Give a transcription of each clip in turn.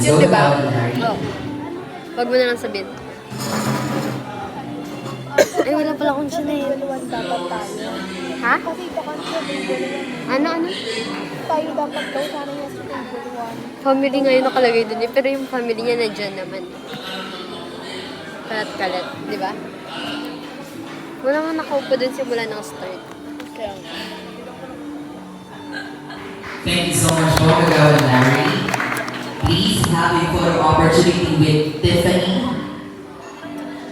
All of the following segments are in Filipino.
Yun, di ba? Oo. Wag mo na lang sabihin. Ay, wala pala akong Chanel. Dapat tayo. Ha? Kasi baka February 1. Ano? Tayo dapat daw sana yung sa February 1. Family ngayon nakalagay dun eh. Pero yung family niya nandiyan naman. Kalat-kalat, di ba? Wala nga nakaupo dun simula ng start. Kaya Thank you so much, Kagawad Larry. Please have a photo opportunity with Tiffany.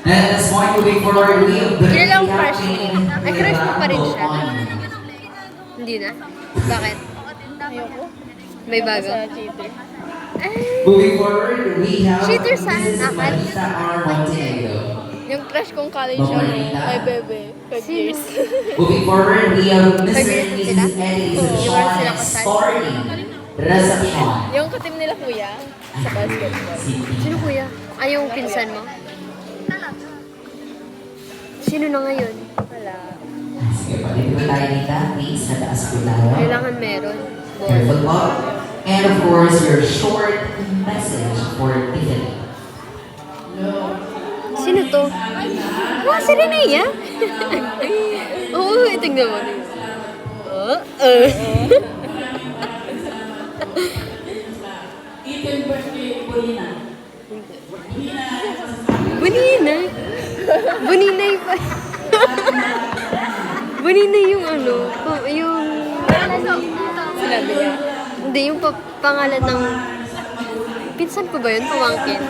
And at this point, moving forward, we have the Kailan ang crush mo? Ay, crush mo pa rin siya. on. Hindi na? Bakit? ayoko. May bago? Sa cheater. Ay, Moving forward, we have Cheater saan? Mrs. Akan? Marisa R. Montenegro. Yung crush kong college Mama ano, Rita. kay Bebe. 5 Sino? years. Moving forward, we have Mr. and Favorite mo sila? Mrs. Eddie Iwan sila Sean kasal? Story. Reception. Yung katim nila kuya sa basketball. sino kuya? Ay, yung pinsan mo? Sino na ngayon? Wala. Sige, pwede po tayo dito. Please, sa taas po tayo. Kailangan meron. Careful po. And of course, your short message for Tiffany. Sino to? Ah, si Renea? Oo, tingnan mo. Bunina. Bunina yung Bunina yung ano, yung... Sinabi niya. Hindi, yung pangalan ng... Pinsan ko ba yun? Pamangkin?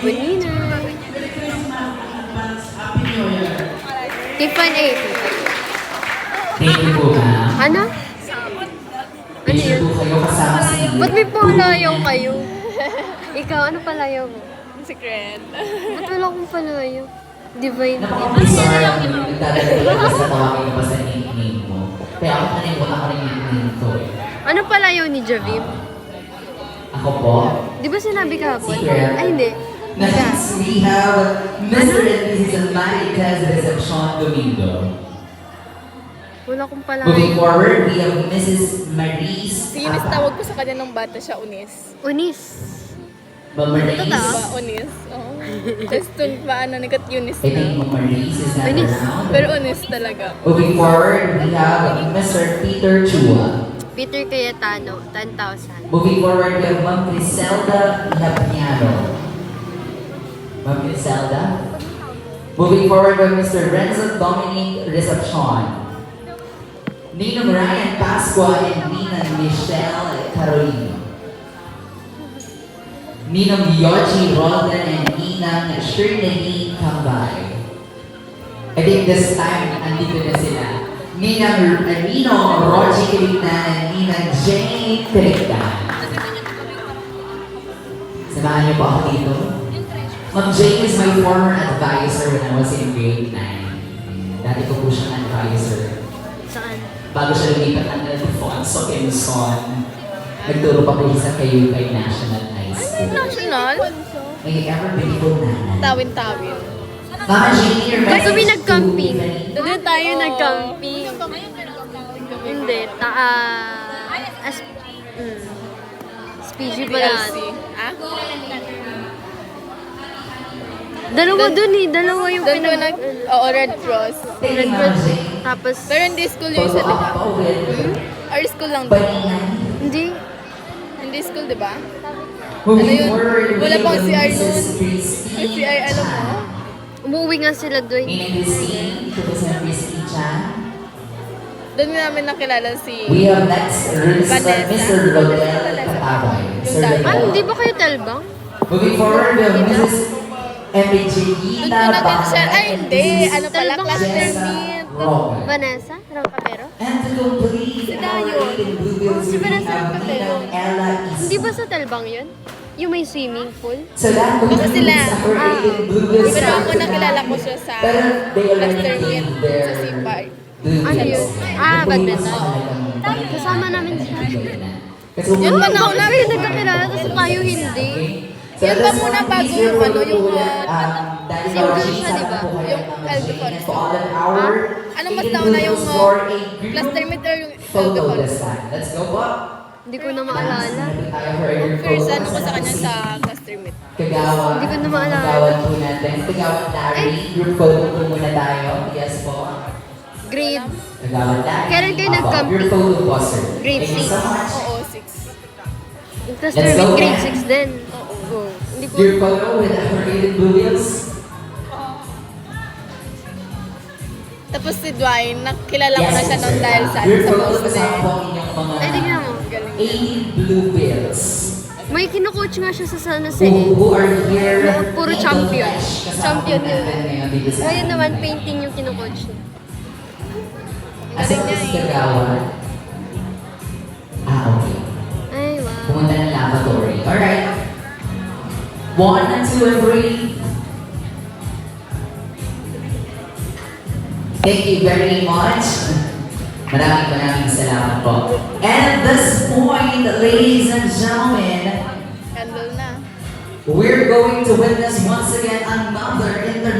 Bunina. Tiffany. Thank you po, ma'am. Ano? Please yun? po kayo kasama si Ba't may palayaw kayo? Ikaw, ano palayaw mo? Secret. Ba't wala akong palayaw? Divine. Napaka-bizarre ang nagdadala ko sa tawagin ko ba sa nickname mo. Kaya ako nanimutan ko rin yung nickname ko eh. Ano palayaw ni Javim? Ako po. Di ba sinabi kahapon? Secret. Ay, hindi. Next, we have Mr. and Mrs. Maricaz Recepcion Domingo. Wala akong Moving palayaw. forward, we have Mrs. Maris. Si Eunice tawag ko sa kanya nung bata siya, Unis. Unis. Maris. Totoo? Diba, Unis? Oo. Tapos dun pa, nagkat Eunice I think na. Maris is not Maris. around. Pero Unis talaga. Moving forward, we have Mr. Peter Chua. Peter Cayetano, 10,000. Moving forward, we have Ma'am Griselda Lapiano. Ma'am Griselda. Moving forward, we have Mr. Renzo Dominic Recepcion. Ninong Ryan Pascua and Ninang Michelle Carolino. Ninong Yoji Roldan and Ninang Shirley Kambay. I think this time, andito na sila. Ninang Roji Kiriktan and Ninang Jane Kiriktan. Samahan niyo po ako dito. Ma'am Jane is my former advisor when I was in grade 9. Dati ko po siyang advisor. Saan? Bago siya lumipat ng Alfonso Quezon, nagturo pa po siya sa Cayucay National High School. National? May ever beautiful naman. Tawin-tawin. Mama Jeannie, your Ba't kami message to nag-camping? Tiffany. Doon tayo nag-camping. Hindi. Speedy pa PLC. natin. Ah? Dalawa dun eh. Dalawa yung Doon ko nag... Oo, Red Cross. Thank Red you, Cross. Mama Jane. Tapos, Pero hindi school yung isa, Photo di ba? up pa ulit. Our school lang din. Balingan. hindi. Hindi school, di ba? Moving Ano yun? forward, we Wala pang have CR Mrs. noon. Christine May CR, alam mo? Chan. Umuwi nga sila doon. Ninang Christine, ito po si Christine Chan. Doon namin nakilala si... We have next Vanessa. Mr. Rodel Katabay. Sir dad. Ah, Rodel. hindi ba kayo telbang? Moving forward, we have Mrs. Doon Emigita ko natin siya... Ay, hindi. Ano pala? Talbang Cluster Jessa meet. Roque. Vanessa? Rangkapero? And to complete our Dayon. in Bluebills, Si we Vanessa have Rangkapero. Ninang Ella Isa. Hindi ba sa telbang yun? Yung may swimming pool? So that Baka sila. concludes our in Bluebills. Pero ako for nakilala ko tonight. siya sa Pero they already cluster meet gave their sa C-Park. Bluebills. Ano yun? Ah, badminton. Kasama Kasama namin siya. Yun pa na, Kami yung nagkakilala, tapos tayo hindi. Yun pa muna bago yung ano, yung, single siya, di ba? Yung Aldo Conso. For all of our Anong mas 18 nauna blue yung bills for a group cluster meet or yung photo this time. Let's go po. Hindi ko na maalala. Tayo for a group first photo. ano ko sa kanya sa cluster meet? Kagawa. Hindi ko na maalala. Kagawan po natin. Kagawan Larry. Group photo po muna tayo. Yes po. Grade. Kagawan Larry. Kailan kayo Apo, nag-camping? Group photo po, sir. Grade Thank you so 6. much. Oo, 6. Yung cluster Let's go, meet grade man. 6 din. Oo. Oo. Hindi ko... Group photo with our rated blue wheels. Tapos si Dwayne, nakilala ko na siya sir. noon dahil sa Group sa photo post kasama po ang inyong mga Ay, tingnan mo. 80 blue wheels. May kinukoach nga siya sa San Jose. Who are here Mga puro in the champion. flesh. Kasama Champion po yun. natin ngayon dito sa Ngayon naman, painting yung kinukoach niya. Asan Galing si niya eh. Kagawan? Okay. Ay, wow. Pumunta ng lavatory. Alright. 1, 2, and 3. Thank you very much. Maraming salamat po. And at this point, ladies and gentlemen, Candle na. we're going to witness once again another